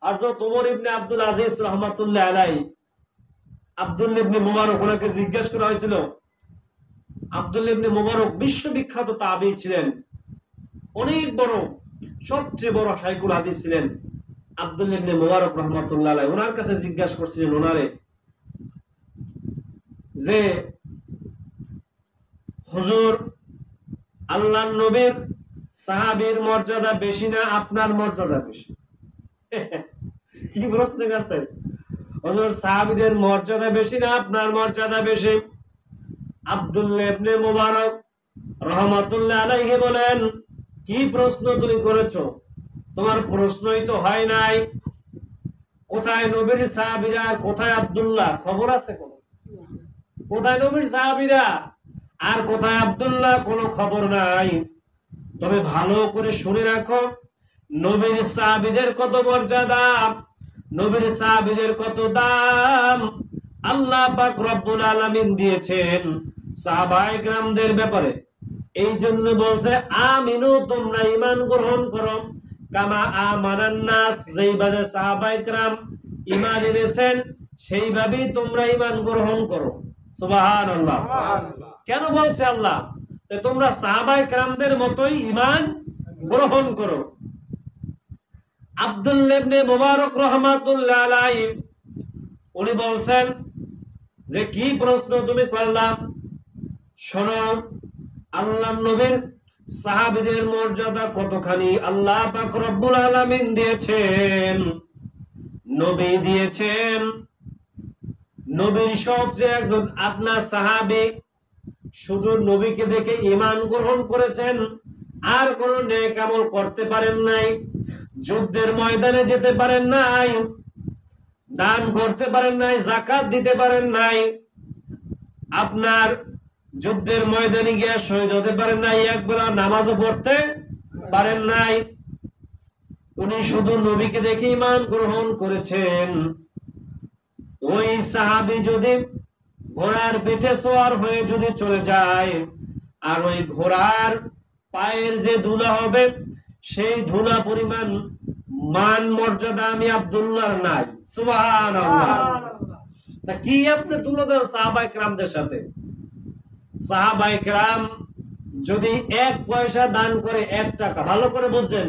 হযরত ওমর ইবনে আব্দুল আজিজ রাহমাতুল্লাহ আলাইহি আব্দুল্লাহ ইবনে মুবারক ওনাকে জিজ্ঞেস করা হয়েছিল। আব্দুল্লাহ ইবনে মুবারক বিশ্ববিখ্যাত তাবী ছিলেন, অনেক বড়, সবচেয়ে বড় শাইখুল হাদিস ছিলেন আব্দুল্লাহ ইবনে মুবারক রাহমাতুল্লাহ আলাইহি। ওনার কাছে জিজ্ঞাসা করছিলেন ওনারে যে হুজুর, আল্লাহর নবীর সাহাবীর মর্যাদা বেশি না আপনার মর্যাদা বেশি? কি প্রশ্ন করছেন? হুজুর, সাহাবীদের মর্যাদা বেশি না আপনার মর্যাদা বেশি? আব্দুল্লাহ ইবনে মুবারক রাহমাতুল্লাহ আলাইহি বলেন, কি প্রশ্ন তুমি করেছো? তোমার প্রশ্নই তো হয় নাই। কোথায় নবীর সাহাবীরা, কোথায় আব্দুল্লাহ? খবর আছে কোন? কোথায় নবীর সাহাবীরা আর কোথায় আব্দুল্লাহ? কোনো খবর নাই। তবে ভালো করে শুনে রাখো, নবীর সাহাবীদের কত মর্যাদা, নবীর সাহাবীদের কত দাম আল্লাহ পাক রব্বুল আলামিন দিয়েছেন সাহাবায়ে কেরামদের ব্যাপারে। এই জন্য বলছে আমিনু, তোমরা ঈমান গ্রহণ করো, কামা আমানান নাস, যেইভাবে সাহাবায়ে কেরাম ঈমান এনেছেন সেইভাবেই তোমরা ঈমান গ্রহণ করো। সুবহানাল্লাহ। কেন বলছে আল্লাহ? তোমরা সাহাবায়ে কেরামদের মতোই ঈমান গ্রহণ করো। আব্দুল্লাহ ইবনে মুবারক রাহমাতুল্লাহ আলাইহি উনি বলছেন যে কি প্রশ্ন তুমি করলা? শোনো, আল্লাহর নবীর সাহাবীদের মর্যাদা কতখানি আল্লাহ পাক রব্বুল আলামিন দিয়েছেন, নবী দিয়েছেন। নবীর সবচেয়ে একজন আপনার সাহাবী শুধু নবীকে দেখে ঈমান গ্রহণ করেছেন, আর কোন নেক আমল করতে পারেন নাই, যুদ্ধের ময়দানে যেতে পারেন নাই, দান করতে পারেন নাই, যাকাত দিতে পারেন নাই, আপনার যুদ্ধের ময়দানে গিয়ে শহীদ হতে পারেন নাই, একবেলা নামাজও পড়তে পারেন নাই। উনি শুধু নবীকে দেখে ঈমান গ্রহণ করেছেন। ওই সাহাবী যদি ঘোড়ার পিঠে সওয়ার হয়ে যদি চলে যায়, আর ওই ঘোড়ার পায়ের যে ধুলা হবে সেই ধুলা পরিমাণ মান মর্যাদা আমি আব্দুল্লাহর নাই। সুবহানাল্লাহ। তা কি আপনি তুলে দেন সাহাবায়ে কেরামদের সাথে? সাহাবায়ে কেরাম যদি 1 পয়সা দান করে 1 টাকা, ভালো করে বুঝছেন,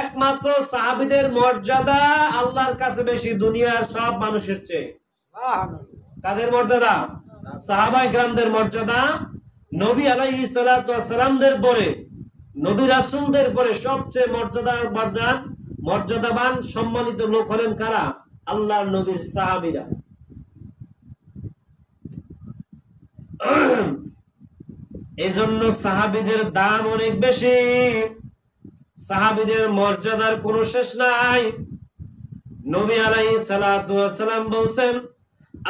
একমাত্র সাহাবীদের মর্যাদা আল্লাহর কাছে বেশি দুনিয়ার সব মানুষের চেয়ে। কাদের মর্যাদা? সাহাবায়ে কেরামদের মর্যাদা নবী আলাইহিস সালাতু ওয়াস সালামদের পরে, নবী রাসূলদের পরে সবচেয়ে মর্যাদাবান সম্মানিত লোক হলেন কারা? আল্লাহর নবীর সাহাবীরা। এজন্য সাহাবীদের দাম অনেক বেশি, সাহাবীদের মর্যাদার কোনো শেষ নাই। নবী আলাইহিস সালাতু ওয়াস সালাম বলেন,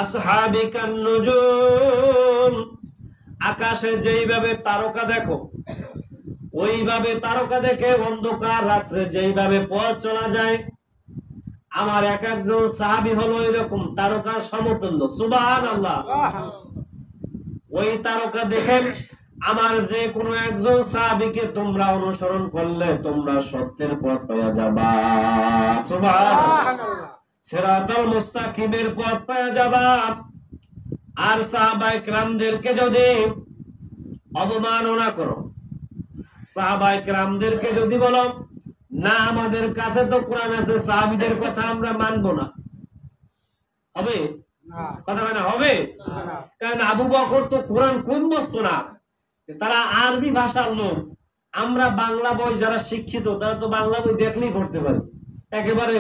আসহাবী কান নুজুম, আকাশে যেইভাবে তারকা দেখো ওইভাবে তারকা দেখে অন্ধকার রাত্রে যেইভাবে পথ চলা যায়, আমার এক একজন সাহাবী হলো এরকম তারকার সমতুল্য। সুবহানাল্লাহ। ওই তারকা দেখেন আমার যে কোনো একজন সাহাবীকে তোমরা অনুসরণ করলে তোমরা সত্যের পথ পেয়ে যাবা। সুবহানাল্লাহ। সিরাতাল মুস্তাকিমের পথ পেয়ে যাবা। আর সাহাবায়ে কেরামদেরকে যদি অবমাননা করো, সাহাবায়ে কেরামদেরকে যদি বলো না আমাদের কাছে তো কোরআন আছে, সাহাবীদের কথা আমরা মানব না, হবে? কথা বলে হবে? কারণ আবু বকর তো কোরআন কোন বস্তু না, তারা আরবি ভাষার লোক। আমরা বাংলা বই যারা শিক্ষিত তারা তো বাংলা বই দেখলেই পড়তে পারি, একেবারে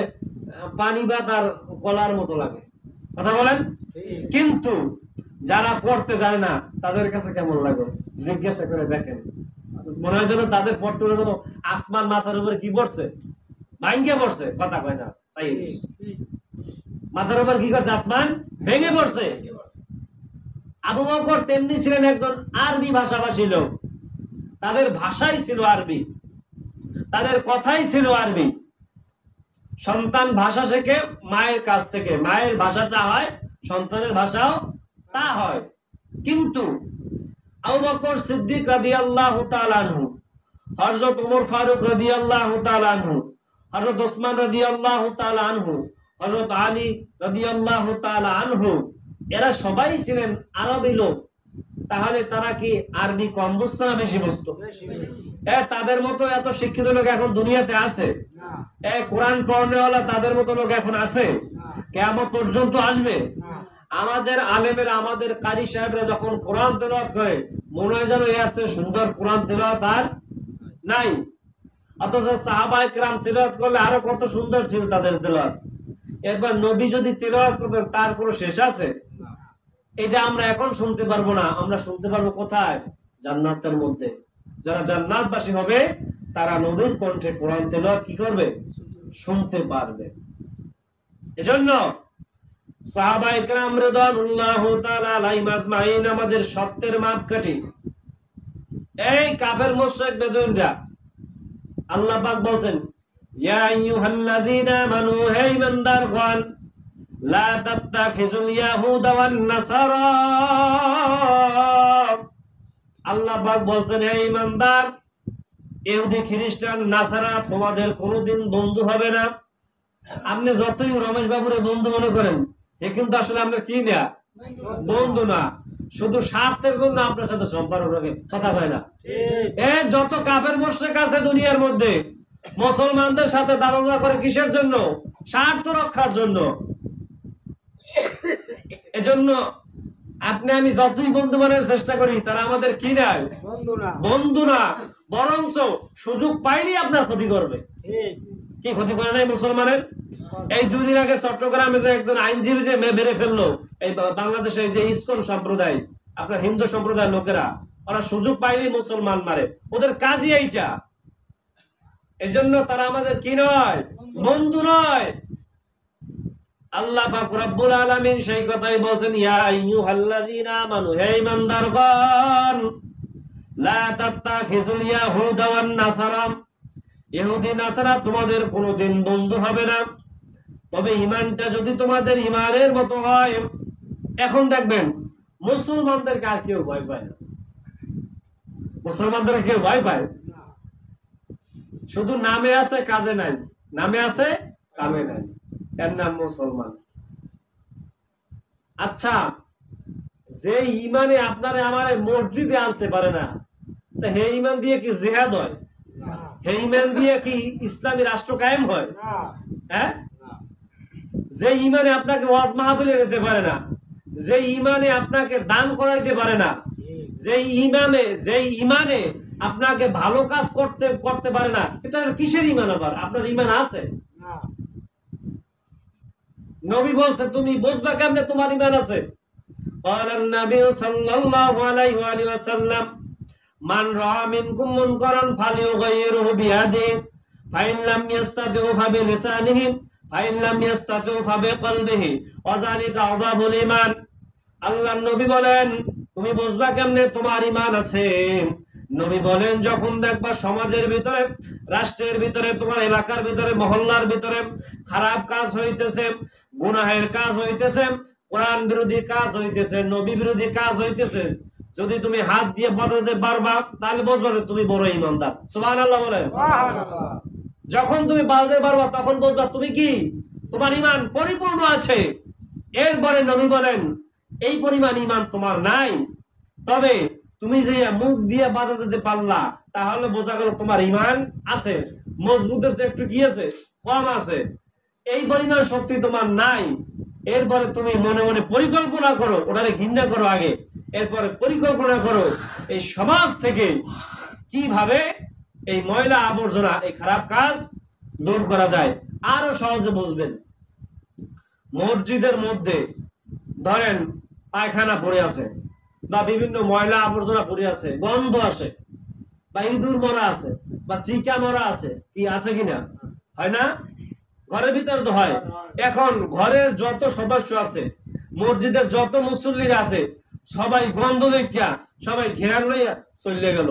পানি ভাত আর কলার মতো লাগে। কথা বলেন? কিন্তু যারা পড়তে যায় না তাদের কাছে কেমন লাগে জিজ্ঞাসা করে দেখেন, মনে হয় যেন তাদের পড়তে যেন আসমান মাথার উপরে কি পড়ছে, ভাঙ্গে পড়ছে। কথা কয় না, তাই মাথার উপর কি করছে? আসমান ভেঙে পড়ছে। আবু বকর তেমনি ছিলেন একজন আরবি ভাষাভাষী লোক, তাদের ভাষাই ছিল আরবি, তাদের কথাই ছিল আরবি। সন্তান ভাষা শেখে মায়ের কাছ থেকে, মায়ের ভাষা যা হয় সন্তানের ভাষাও তা হয়। কিন্তু আবু বকর সিদ্দিক রাদিয়াল্লাহু তাআলা আনহু, হযরত ওমর ফারুক রাদিয়াল্লাহু তাআলা আনহু, হযরত ওসমান রাদিয়াল্লাহু তাআলা আনহু, হযরত আলী রাদিয়াল্লাহু তাআলা আনহু, এরা সবাই ছিলেন আরবী লোক। তাহলে তারা কি আরবি কম বুঝতো না বেশি বুঝতো? তাদের মতো এত শিক্ষিত লোক এখন দুনিয়াতে আছে? কোরআন পড়নেওয়ালা তাদের মতো লোক এখন আছে? কিয়ামত পর্যন্ত আসবে? আমাদের আলেমেরা, আমাদের কারি সাহেবরা যখন কোরআন তেলাওয়াত করে মনে হয় যেন এর চেয়ে সুন্দর কোরআন তেলাওয়াত আর নাই। অথচ সাহাবায়ে কেরাম তেলাওয়াত করলে আরো কত সুন্দর ছিল তাদের তেলাওয়াত। এরপর নবী যদি তেলাওয়াত করতেন তার কোনো শেষ আছে? এটা আমরা এখন শুনতে পারবো না। আমরা শুনতে পারবো কোথায়? জান্নাতের মধ্যে। যারা জান্নাতবাসী হবে তারা নবীর কণ্ঠে কোরআন তেলাওয়াত কি করবে? শুনতে পারবে। এজন্য সাহাবায়ে কেরাম রাদিয়াল্লাহু তাআলা আলাইহিম আজমাইন আমাদের সত্যের মাপকাঠি। এই কাফের মুশরিক বেদুইনরা, আল্লাহ পাক বলছেন, ইয়া আইয়ুহাল্লাযীনা আমানু, হে ঈমানদারগণ, লা তাত্তাখিযুল ইয়াহুদা ওয়ান নাসারা। আল্লাহ পাক বলছেন, হে ঈমানদার, ইহুদি খ্রিস্টান নাসারা তোমাদের কোনোদিন বন্ধু হবে না। আপনি যতই রমেশ বাবুরে বন্ধু মনে করেন, এ কিন্তু আসলে আপনার কি না, বন্ধু না। শুধু স্বার্থের জন্য আপনার সাথে সম্পর্ক রাখে, কথা হয় না। যত কাফের মুশরিক আছে দুনিয়ার মধ্যে, মুসলমানদের সাথে দালালি করে কিসের জন্য? স্বার্থ রক্ষার জন্য। এজন্য আপনি আমি যতই বন্ধু বানানোর চেষ্টা করি, তারা আমাদের কি নাই, বন্ধু না। বরঞ্চ সুযোগ পাইলেই আপনার ক্ষতি করবে। কি ক্ষতি করে নাই মুসলমানের? এই 2 দিন আগে চট্টগ্রামে যে একজন আইনজীবী যে মেরে ফেললো, এই বাংলাদেশে যে ইসকন সম্প্রদায়, আপনার হিন্দু সম্প্রদায়ের লোকেরা, ওরা সুযোগ পাইলেই মুসলমান মারে। ওদের কাজই এইটা। এজন্য তারা আমাদের কি নয়, বন্ধু নয়। আল্লাহ পাক রব্বুল আলামিন সেই কথাই বলছেন, ইয়া আইয়ুহাল্লাযীনা আমানু, হে ঈমানদারগণ, লা তাত্তাখিযুল ইয়াহুদা ওয়ান নাসারা, ইহুদি নাসারা তোমাদের কোনোদিন বন্ধু হবে না, তবে ঈমানটা যদি তোমাদের ঈমানের মতো হয়। এখন দেখবেন মুসলমানদেরকে আর কেউ ভয় পায় না। মুসলমানদের কেউ ভয় পায়? শুধু নামে আছে, কাজে নাই। নামে আছে, কামে নাই, এর নাম মুসলমান। আচ্ছা, যে ঈমানে আপনারে আমারে মসজিদে আনতে পারে না, তা হে ঈমান দিয়ে কি জিহাদ হয়? হে ঈমান দিয়ে কি ইসলামী রাষ্ট্র কায়েম হয়? হ্যাঁ? যে ঈমানে আপনাকে ওয়াজ মাহফিলে নিতে পারে না, যে ঈমানে আপনাকে দান করাইতে পারে না, যে ঈমানে আপনাকে ভালো কাজ করতে পারে না, এটা কিসের ঈমান? আবার আপনার ঈমান আছে? নবী বলছে, তুমি বুঝবা কেমনে তোমার ঈমান আছে? ক্বালান নবী সাল্লাল্লাহু আলাইহি ওয়া সাল্লাম, মান রাআ মিনকুম মুনকারান ফালিয়ুগাইয়িরহু বিয়াদিহি, ফাইন লাম ইস্তাতিউ ফাবিলিসানিহি, ফাইন লাম ইস্তাতিউ ফাবিকলবিহি, ওয়া যালিকা আযাবুল ঈমান। আল্লাহর নবী বলেন, তুমি বুঝবা কেমনে তোমার ঈমান আছে? নবী বলেন, যখন দেখবা সমাজের ভিতরে, রাষ্ট্রের ভিতরে, তোমার এলাকার ভিতরে, মহল্লার ভিতরে খারাপ কাজ হইতেছে, গুনাহের কাজ হইতেছে, কোরআন বিরোধী কাজ হইতেছে, নবী বিরোধী কাজ হইতেছে, যদি তুমি হাত দিয়ে বাঁধাতে পারবা, তাহলে বুঝবা যে তুমি বড় ঈমানদার। সুবহানাল্লাহ বলেন। যখন তুমি বাঁধতে পারবা, তখন বুঝবা তুমি কি, তোমার ঈমান পরিপূর্ণ আছে। এরপরে নবী বলেন, এই পরিমাণ ঈমান তোমার নাই, তবে তুমি যে মুখ দিয়ে বাধা দিতে পারলা, তাহলে বোঝা গেল তোমার ঈমান আছে, মজবুতের চেয়ে একটু কি আছে, কম আছে। এই পরিমাণ শক্তি তোমার নাই। এরপরে তুমি মনে মনে পরিকল্পনা করো, ওটারে ঘৃণা করো আগে, এরপরে পরিকল্পনা করো এই সমাজ থেকে কিভাবে এই ময়লা আবর্জনা, এই খারাপ কাজ দূর করা যায়। আরো সহজে বুঝবেন, মসজিদের মধ্যে ধরেন পায়খানা পড়ে আছে, বা বিভিন্ন ময়লা আবর্জনা পড়ে আছে, গন্ধ আসে, বা ইঁদুর মরা আছে, বা চিকা মরা আছে, কি আছে কিনা? হয় না? ঘরের ভিতরে তো হয়। এখন ঘরের যত সদস্য আছে, মসজিদের যত মুসল্লিরা আছে, সবাই গন্ধ দেখিয়া সবাই ঘেরান লইয়া চলে গেল।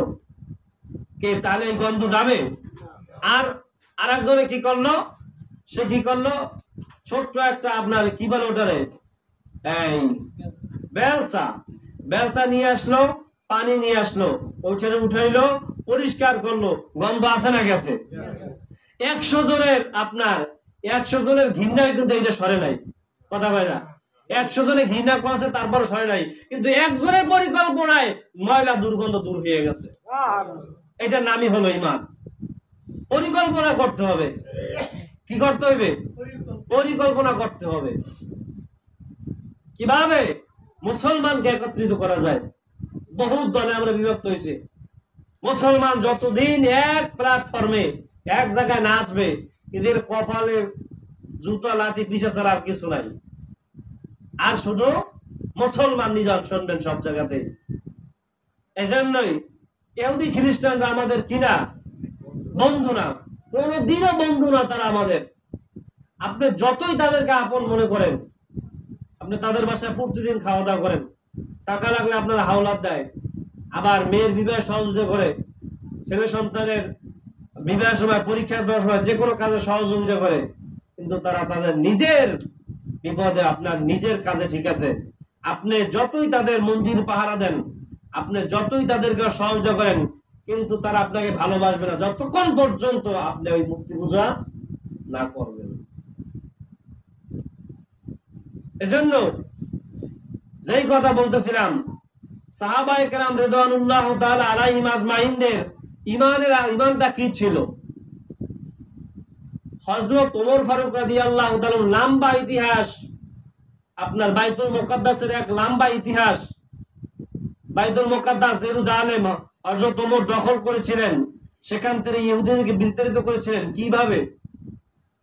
কে তাহলে এই গন্ধ যাবে? আর আরেকজনে কি করলো? সে কি করলো? ছোট্ট একটা আপনার কি বলে ওটারে, এই বেলসা নিয়ে আসলো, পানি নিয়ে আসলো, ওইখানে উঠাইলো, পরিষ্কার করলো, গন্ধ আছে না গেছে? 100 জনের আপনার 100 জনের ঘৃণায় কিন্তু এটা সরে নাই, কথা ভাইরা। 100 জনে ঘৃণা করছে তারপর সরে নাই, কিন্তু একজনের পরিকল্পনায় ময়লা দুর্গন্ধ দূর হয়ে গেছে। এটার নামই হলো ঈমান। পরিকল্পনা করতে হবে। কি করতে হবে? পরিকল্পনা করতে হবে। কিভাবে মুসলমানকে একত্রিত করা যায়? বহুত দলে আমরা বিভক্ত হয়েছে। মুসলমান যতদিন এক প্ল্যাটফর্মে এক জায়গায় না আসবে, এদের কপালে জুতা লাথি পিছা ছাড়া আর কিছু নাই। আর শুধু মুসলমান নিজাম শুনবেন সব জায়গাতে। এজন্যই ইহুদি খ্রিস্টানরা আমাদের কিনা বন্ধু না, কোনদিনও বন্ধু না তারা আমাদের। আপনি যতই তাদেরকে আপন মনে করেন, আপনি তাদের বাসায় প্রতিদিন খাওয়া দাওয়া করেন, টাকা লাগলে আপনার হাওলাত দেয়, আবার মেয়ের বিবাহ সহযোগিতা করে, ছেলে সন্তানের বিবাহের সময়, পরীক্ষা দেওয়ার সময় যে কোনো কাজে সহযোগিতা করে, কিন্তু তারা তাদের নিজের বিপদে, আপনার নিজের কাজে ঠিক আছে। আপনি যতই তাদের মন্দির পাহারা দেন, আপনি যতই তাদেরকে সহযোগিতা করেন, কিন্তু তারা আপনাকে ভালোবাসবে না যতক্ষণ পর্যন্ত আপনি ওই মূর্তি পূজা না করবেন। এজন্য যেই কথা বলতেছিলাম, সাহাবায়ে কেরাম রিদওয়ানুল্লাহ তাআলা আলাইহিম আজমাইনদের ঈমানটা কি ছিল? হযরত ওমর ফারুক রাদিয়াল্লাহু তাআলা লম্বা ইতিহাস, আপনার বাইতুল মুকাদ্দাসের এক লম্বা ইতিহাস। বাইতুল মুকাদ্দাস জেরুজালেম হযরত ওমর দখল করেছিলেন, সেখান থেকে ইহুদিদেরকে বিতাড়িত করেছিলেন। কিভাবে?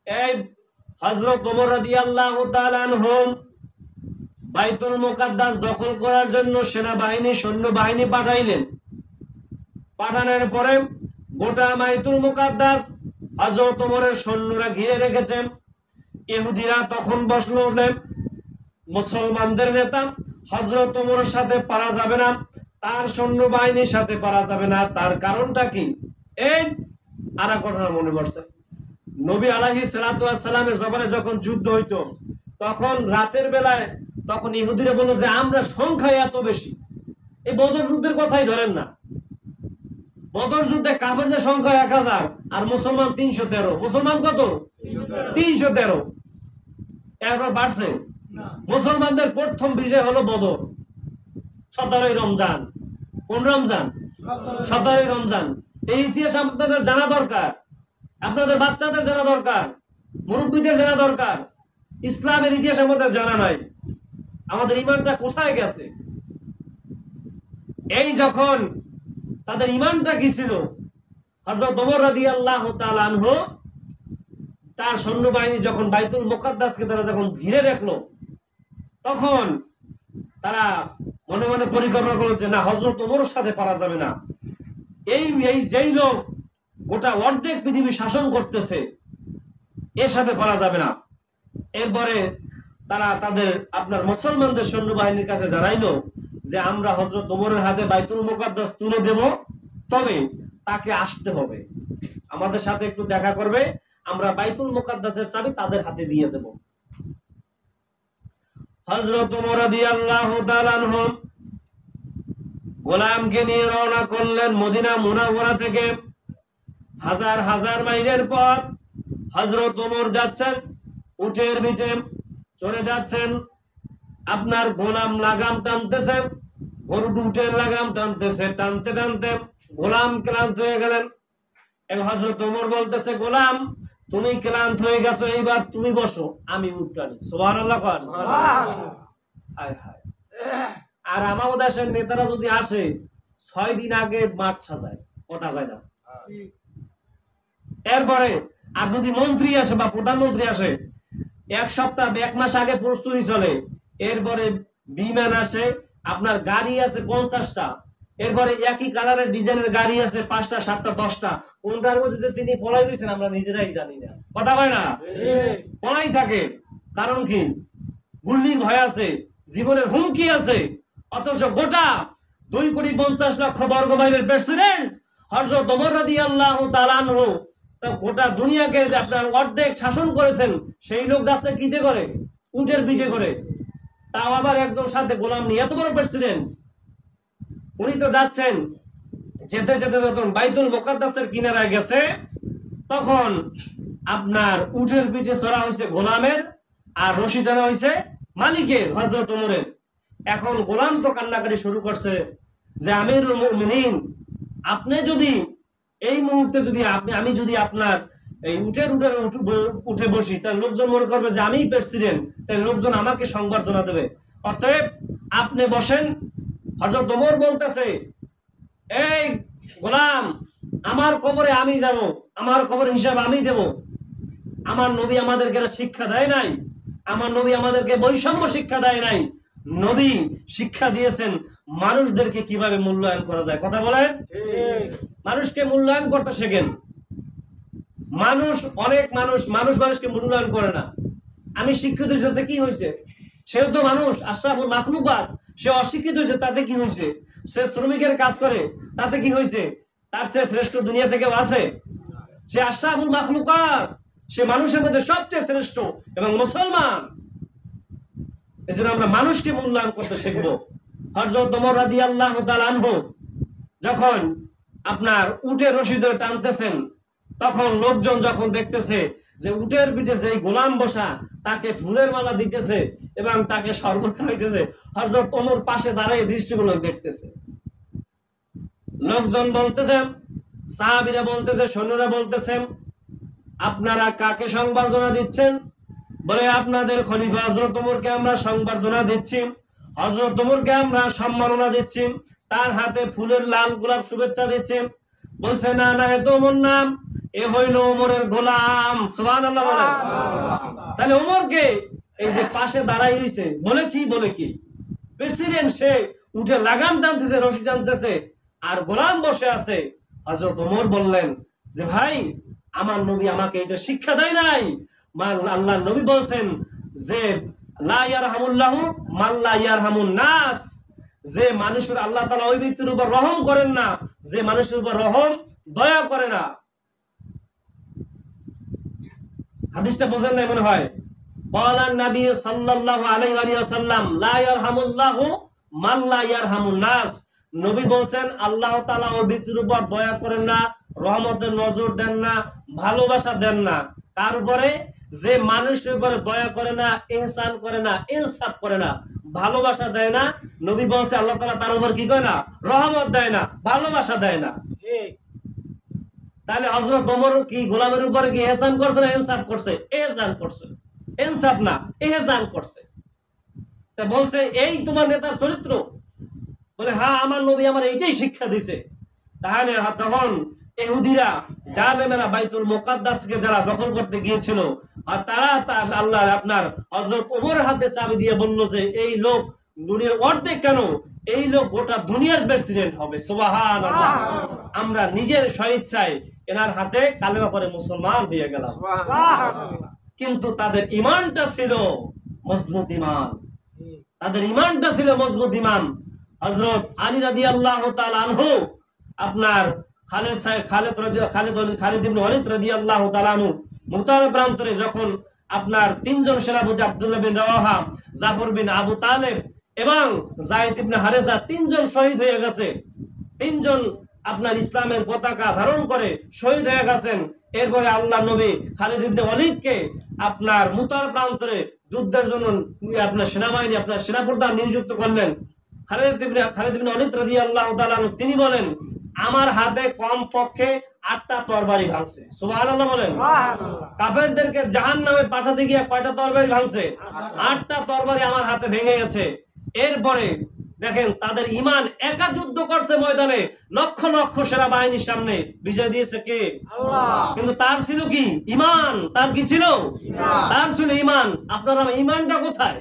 এই হযরত ওমর রাদিয়াল্লাহু তাআলা আনহু বাইতুল মুকাদ্দাস দখল করার জন্য সেনাবাহিনী, সৈন্যবাহিনী পাঠাইলেন। পাঠানোর পরে গোটা বাইতুল মুকাদ্দাস হযরত ওমরের সৈন্যরা ঘিরে রেখেছেন। ইহুদিরা তখন বসলো, মুসলমানদের নেতা হযরত ওমরের সাথে পারা যাবে না, তার সৈন্যবাহিনীর সাথে পারা যাবে না। তার কারণটা কি? এই আর ঘটনা মনে পড়ছে। নবী আলাইহিস সালাতু ওয়াস সালামের জমানায় যখন যুদ্ধ হইতো, তখন রাতের বেলায় তখন ইহুদিরা বলল যে আমরা সংখ্যায় এত বেশি। এই বদর যুদ্ধের কথাই ধরেন না, বদর যুদ্ধে কাফেরদের সংখ্যা 1000 আর মুসলমান 313। মুসলমান কত? 313। এরপর বাড়ছে। মুসলমানদের প্রথম বিজয় হলো বদর, 17ই রমজান। কোন রমজান? 17ই রমজান। এই ইতিহাস আপনাদের জানা দরকার, আপনাদের বাচ্চাদের জানা দরকার, মুরব্বীদের জানা দরকার। ইসলামের ইতিহাস আমাদের জানা নাই, আমাদের ঈমানটা কোথায় গেছে? এই যখন তাদের ঈমানটা কি ছিল, হযরত ওমর রাদিয়াল্লাহু তাআলা আনহু তার সৈন্যবাহিনী যখন বাইতুল মুকাদ্দাসকে তারা যখন ঘিরে রাখলো, তখন তারা মনে মনে পরিকল্পনা করলো যে না, হযরত ওমরের সাথে পারা যাবে না। এই যেই লোক গোটা অর্ধেক পৃথিবী শাসন করতেছে, এর সাথে পারা যাবে না। এরপরে তারা তাদের আপনার মুসলমানদের সৈন্যবাহিনীর কাছে জানাইলো যে আমরা হযরত ওমরের হাতে বাইতুল মুকাদ্দাস তুলে দেব, তবে তাকে আসতে হবে, আমাদের সাথে একটু দেখা করবে, আমরা বাইতুল মুকাদ্দাসের চাবি তাদের হাতে দিয়ে দেব। হযরত ওমর রাদিয়াল্লাহু তাআলা আনহু গোলামকে নিয়ে রওনা করলেন মদিনা মুনাওয়ারা থেকে। হাজার হাজার মাইলের পথ হযরত ওমর যাচ্ছেন, উটের পিঠে চড়ে যাচ্ছেন। আপনার গোলাম লাগাম টানতেছে, গরু উটের লাগাম টানতেছে, টানতে টানতে গোলাম ক্লান্ত হয়ে গেলেন। হযরত ওমর বলতেছে, গোলাম তুমি ক্লান্ত হয়ে গেছো, এইবার তুমি বসো, আমি উট টানি। সুবহানাল্লাহ। হায় হায়। আর আমাদের দেশের নেতারা যদি আসে 6 দিন আগে মাঠ সাজায়, কথা কয় না। এরপরে আর যদি মন্ত্রী আসে বা প্রধানমন্ত্রী আসে, 1 সপ্তাহ 1 মাস আগে প্রস্তুতি চলে। এরপরে বিমান আসে, আপনার গাড়ি আছে 50টা, এরপরে একই কালারের ডিজাইনের গাড়ি আছে 5টা 7টা 10টা। কোনটার মধ্যে তিনি পলাই দিয়েছেন আমরা নিজেরাই জানি না, কথা কয় না। পলাই থাকে, কারণ কি? গুল্লির ভয় আছে, জীবনের হুমকি আছে। অথচ গোটা 2,50,00,000 বর্গ মাইলের প্রেসিডেন্ট হযরত ওমর রাদিয়াল্লাহু তাআলা আনহু গোটা দুনিয়াকে আপনার অর্ধেক শাসন করেছেন, সেই লোক যাচ্ছে কিতে করে? উটের পিঠে করে, তাও আবার একদম সাথে গোলাম নিয়ে। এত বড় প্রেসিডেন্ট উনি তো যাচ্ছেন। যেতে যেতে যখন বাইতুল মুকাদ্দাসের কিনারায় গেছে, তখন আপনার উটের পিঠে চড়া হয়েছে গোলামের, আর রশি টানা হয়েছে মালিকের, হযরত ওমরের। এখন গোলাম তো কান্নাকারি শুরু করছে যে আমিরুল মুমিনিন, আপনি যদি এই মুহূর্তে যদি আমি যদি আপনার এই উঠে বসি, তাহলে লোকজন মনে করবে যে আমিই প্রেসিডেন্ট, তাই লোকজন আমাকে সংবর্ধনা দেবে। অতএব আপনি বসেন। হযরত ওমর বলতেছে, এই গোলাম, আমার কবরে আমি যাব, আমার কবর হিসাব আমি দেব। আমার নবী আমাদেরকে শিক্ষা দেয় নাই, আমার নবী আমাদেরকে বৈষম্য শিক্ষা দেয় নাই। নবী শিক্ষা দিয়েছেন মানুষদেরকে কিভাবে মূল্যায়ন করা যায়। কথা বলেন, মানুষকে মূল্যায়ন করতে শেখেন। মানুষকে মূল্যায়ন করে না। আমি শিক্ষিত হয়েছে কি হয়েছে, সেও তো মানুষ, আশরাফুল মাখলুকাত। সে অশিক্ষিত হয়েছে তাতে কি হয়েছে, সে শ্রমিকের কাজ করে তাতে কি হয়েছে, তার চেয়ে শ্রেষ্ঠ দুনিয়া থেকে আছে? সে আশরাফুল মাখলুকাত, সে মানুষের মধ্যে সবচেয়ে শ্রেষ্ঠ এবং মুসলমান। এজন্য আমরা মানুষকে মূল্যায়ন করতে শিখবো। হযরত ওমর রাদিয়াল্লাহু তাআলা আনহু যখন আপনার উটের রশি ধরে টানতেছেন, তখন লোকজন যখন দেখতেছে যে উটের পিঠে যে গোলাম বসা, তাকে ফুলের মালা দিতেছে এবং তাকে শরবত খাওয়াইতেছে, হযরত ওমর পাশে দাঁড়িয়ে দৃশ্যগুলো দেখতেছে। লোকজন বলতেছেন, সাহাবীরা বলতেছে, সৈন্যরা বলতেছেন, আপনারা কাকে সংবর্ধনা দিচ্ছেন? বলে, আপনাদের খলিফা হযরত ওমরকে আমরা সংবর্ধনা দিচ্ছি, হযরত ওমরকে আমরা সম্মাননা দিচ্ছি, তার হাতে ফুলের লাল গোলাপ শুভেচ্ছা দিচ্ছি। বলছে, না না, এ তো ওমর নাম, এ হইল ওমরের গোলাম। সুবহানাল্লাহ বলেন। তাহলে ওমরকে এই যে পাশে দাঁড়াই হইছে, বলে কি প্রেসিডেন্ট, সে উঠে লাগাম টানতেছে, রশি টানতেছে, আর গোলাম বসে আছে। হযরত ওমর বললেন যে, ভাই, আমার নবী আমাকে এটা শিক্ষা দেয় নাই। আল্লাহ নবী বলছেন যে লা ইয়ারহামুল্লাহু মান লা ইয়ারহামুন নাস, যে মানুষের আল্লাহ তাআলা ওই ব্যক্তির উপর রহম করেন না যে মানুষের উপর রহম দয়া করে না। হাদিসটা বোঝেন না মনে হয়। قال النبي صلى الله عليه وسلم لا يرحم الله من لا يرحم الناس। নবী বলেন আল্লাহ তাআলা ওই ব্যক্তির উপর দয়া করেন না, রহমতের নজর দেন না, ভালোবাসা দেন না তার উপরে যে মানুষের উপরে দয়া করে না, ইহসান করে না, ইনসাফ করে না, ভালোবাসা দেয় না। নবী বলেন আল্লাহ তাআলা তার উপর কি করে না, রহমত দেয় না, ভালোবাসা দেয় না। ঠিক। তাহলে হযরত ওমর কি গোলামের উপরে কি ইহসান করছে না ইনসাফ করছে? ইহসান করছে, ইনসাফ না, ইহসান করছে। তা বলছে, এই তোমার নেতার চরিত্র? বলে, হ্যাঁ, আমার নবী আমার এইটাই শিক্ষা দিয়েছে। তাহলে তখন ইহুদিরা, জালেমেরা বাইতুল মুকাদ্দাসকে যারা দখল করতে গিয়েছিল, আর তারা আল্লাহ আপনার হযরত ওমরের হাতে চাবি দিয়ে বলল যে এই লোক দুনিয়ার অর্ধেক কেন, এই লোক গোটা দুনিয়ার প্রেসিডেন্ট হবে। সুবহানাল্লাহ। আমরা নিজের স্বেচ্ছায় এনার হাতে কালেমা পড়ে মুসলমান হয়ে গেলাম। কিন্তু তাদের ঈমানটা ছিল মজবুত ঈমান, তাদের ঈমানটা ছিল মজবুত ঈমান। হযরত আলী রাদিয়াল্লাহু তাআলা আনহু আপনার খালিদ ইবনে ওয়ালিদ রাদিয়াল্লাহু তাআলা আনহু মুতার প্রান্তরে যখন আপনার তিনজন সেনাপতি আব্দুল্লাহ বিন রাওয়াহা, জাফর বিন আবু তালেব এবং যায়েদ ইবনে হারেসা তিনজন শহীদ হয়ে গেছে, তিনজন আপনার ইসলামের পতাকা ধারণ করে শহীদ হয়ে গেছেন। এরপরে আল্লাহ নবী খালিদ ইবনে ওয়ালিদকে আপনার মুতার প্রান্তরে যুদ্ধের জন্য আপনার সেনাবাহিনী আপনার সেনাপ্রধান নিযুক্ত করলেন। খালিদ ইবনে ওয়ালিদ রাদিয়াল্লাহু তাআলা তিনি বলেন, আমার হাতে কম পক্ষে 8টা তরবারি ভাঙছে। সুবহানাল্লাহ বলেন। কাফেরদেরকে জাহান্নামে পাঠাতে গিয়ে কয়টা তরবারি ভাঙছে? 8টা তরবারি আমার হাতে ভেঙে গেছে। এরপরে দেখেন তাদের ঈমান, একা যুদ্ধ করছে ময়দানে, লক্ষ লক্ষ সেনাবাহিনীর সামনে, বিজয় দিয়েছে কে? আল্লাহ। কিন্তু তার ছিল কি? ঈমান। তার কি ছিল? তার ছিল ঈমান। আপনার ঈমানটা কোথায়?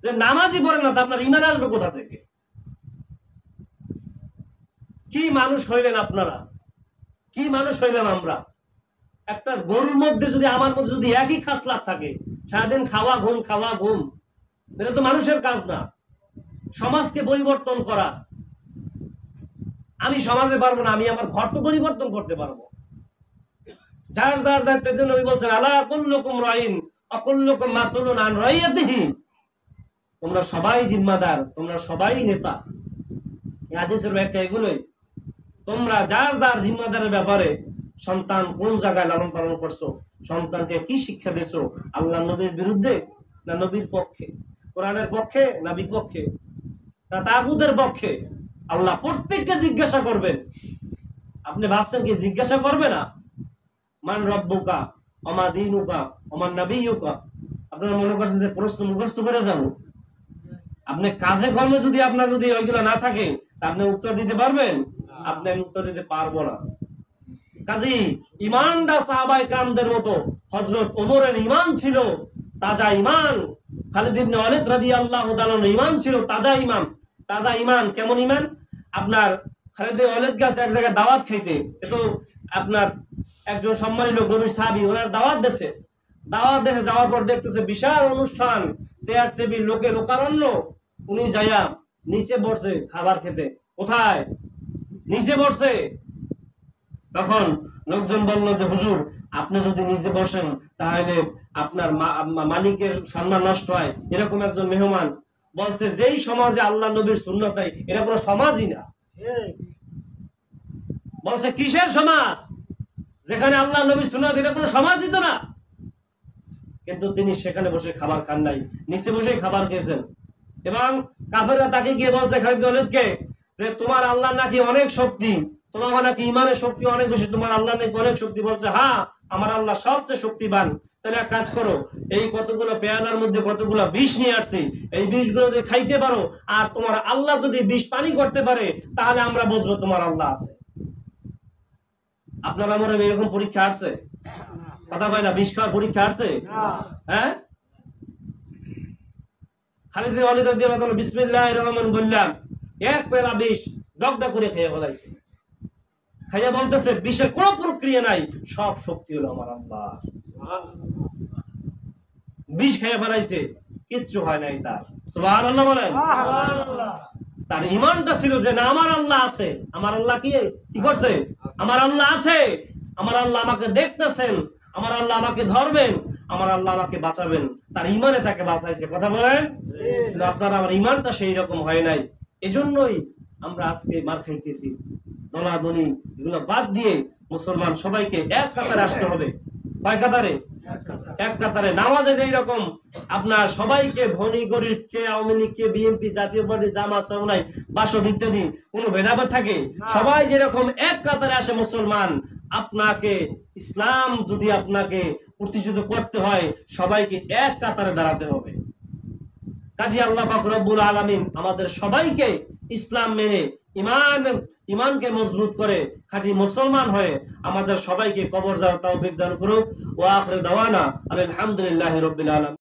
যে নামাজই পড়েন না, আপনার ঈমান আসবে কোথা থেকে? কি মানুষ হইলেন আপনারা, কি মানুষ হইলেন আমরা? একটা গরুর মধ্যে যদি আমার মধ্যে যদি একই খাসলাত থাকে, সারাদিন খাওয়া ঘুম খাওয়া ঘুম, এটা তো মানুষের কাজ না। সমাজকে পরিবর্তন করা, আমি সমাজে পারবো না, আমি আমার ঘর তো পরিবর্তন করতে পারবো। যার যার দায়িত্বের জন্য নবী বলছেন, আলা কুল্লুকুম রাইন ওয়া কুল্লুকুম মাসউলুন আন রাইয়াতিহি। তোমরা সবাই জিম্মাদার, তোমরা সবাই নেতা। এই হাদিসের ব্যাখ্যা এগুলোই। তোমরা যার যার জিম্মাদারের ব্যাপারে সন্তান কোন জায়গায় লালন পালন করছো, সন্তানকে কি শিক্ষা দিছো, আল্লাহ নবীর বিরুদ্ধে না নবীর পক্ষে, কোরআনের পক্ষে না বিপক্ষে, না তাগুতের পক্ষে? আল্লাহ প্রত্যেককে জিজ্ঞাসা করবেন। আপনি ভাবছেন কি জিজ্ঞাসা করবে না? মান রব্বুকা ওমা দীনুকা ওমা নবিয়ুকা, আপনারা মনে করছেন যে প্রশ্ন মুখস্থ করে যাব? আপনি কাজে কর্মে যদি আপনার যদি ওইগুলো না থাকে আপনি উত্তর দিতে পারবেন? আপনি উত্তর দিতে পারবো না। কাজী ইমানটা সাহাবায়ে কেরামদের মতো, হযরত ওমরের ঈমান ছিল তাজা ঈমান, খালিদ ইবনে ওয়ালিদ রাদিয়াল্লাহু তাআলার ঈমান ছিল তাজা ঈমান। তাজা ঈমান কেমন ঈমান? আপনার খালিদ ইবনে ওয়ালিদ গেছে এক জায়গায় দাওয়াত খাইতে, তো আপনার একজন সম্মানিত লোক নবীর সাহাবী ওনার দাওয়াত দেশে, দাওয়াত দেশে যাওয়ার পর দেখতেছে বিশাল অনুষ্ঠান, চেয়ার টেবিল, লোকে লোকারণ্য। উনি যাইয়া নিচে বসে খাবার খেতে। কোথায়? নিচে বসে। তখন লোকজন বলল যে হুজুর আপনি যদি নিচে বসেন তাহলে আপনার মালিকের সম্মান নষ্ট হয়। এরকম একজন মেহমান বলছে যেই সমাজে আল্লাহ নবীর সুন্নাত নাই এটা কোনো সমাজই না। বলছে কিসের সমাজ যেখানে আল্লাহ নবীর সুন্নাত, এটা কোনো সমাজই তো না। কিন্তু তিনি সেখানে বসে খাবার খান নাই, নিচে বসে খাবার খেয়েছেন। এবং কাফেররা তাকে গিয়ে বলছে খালিদ বিন ওয়ালিদকে যে তোমার আল্লাহ নাকি অনেক শক্তি, তোমার নাকি ইমানের শক্তি অনেক বেশি, তোমার আল্লাহ নাকি অনেক শক্তি। বলছে হ্যাঁ আমার আল্লাহ সবচেয়ে শক্তিবান। তাহলে এক কাজ করো, এই কতগুলো পেয়ালার মধ্যে কতগুলো বিষ নিয়ে আসছি, এই বিষগুলো যদি খাইতে পারো আর তোমার আল্লাহ যদি বিষ পানি করতে পারে তাহলে আমরা বুঝবো তোমার আল্লাহ আছে। আপনার আমার এরকম পরীক্ষা আসছে? কথা কয় না, বিষ খাওয়ার পরীক্ষা আসছে? হ্যাঁ, খালিদ বিন ওয়ালিদ রাদিয়াল্লাহু তাআলা বিসমিল্লাহির রহমানির বললাম, এক পেলা বিষ ডগডগ করে খেয়ে ফেলাইছে। খাইয়া বলতেছে বিষের কোনো প্রক্রিয়া নাই, সব শক্তি হলো আমার আল্লাহ। বিষ খাইয়া ফেলাইছে, কিচ্ছু হয় নাই তার। সুবহানাল্লাহ বলেন। তার ঈমানটা ছিল যে না আমার আল্লাহ আছে। আমার আল্লাহ কি করছে? আমার আল্লাহ আছে, আমার আল্লাহ আমাকে দেখতেছেন, আমার আল্লাহ আমাকে ধরবেন, আমার আল্লাহ আমাকে বাঁচাবেন। তার ঈমানে তাকে বাঁচাইছে। কথা বলেন। আপনার আমার ঈমানটা সেই রকম হয় নাই, এজন্যই আমরা আজকে মার খাইতেছি। দলাদলি এগুলো বাদ দিয়ে মুসলমান সবাইকে এক কাতারে আসতে হবে। কয় কাতারে? এক কাতারে। নামাজে যেই রকম আপনার সবাইকে ধনী গরিব, কে আওয়ামী লীগ, কে বিএনপি, জাতীয় পার্টি, জামাত, চরমনাই, বাসদ ইত্যাদি কোনো ভেদাভেদ থাকে? সবাই যেরকম এক কাতারে আসে মুসলমান, আপনাকে ইসলাম যদি আপনাকে প্রতিষ্ঠিত করতে হয় সবাইকে এক কাতারে দাঁড়াতে হবে। কাজী আল্লাহ পাক রব্বুল আলামিন আমাদের সবাইকে ইসলাম মেনে ঈমানকে মজবুত করে খাঁটি মুসলমান হয়ে আমাদের সবাইকে কবর যাওয়ার তৌফিক দান করুক। ওয়া আখিরু দাওয়ানা আলহামদুলিল্লাহি রাব্বিল আলামিন।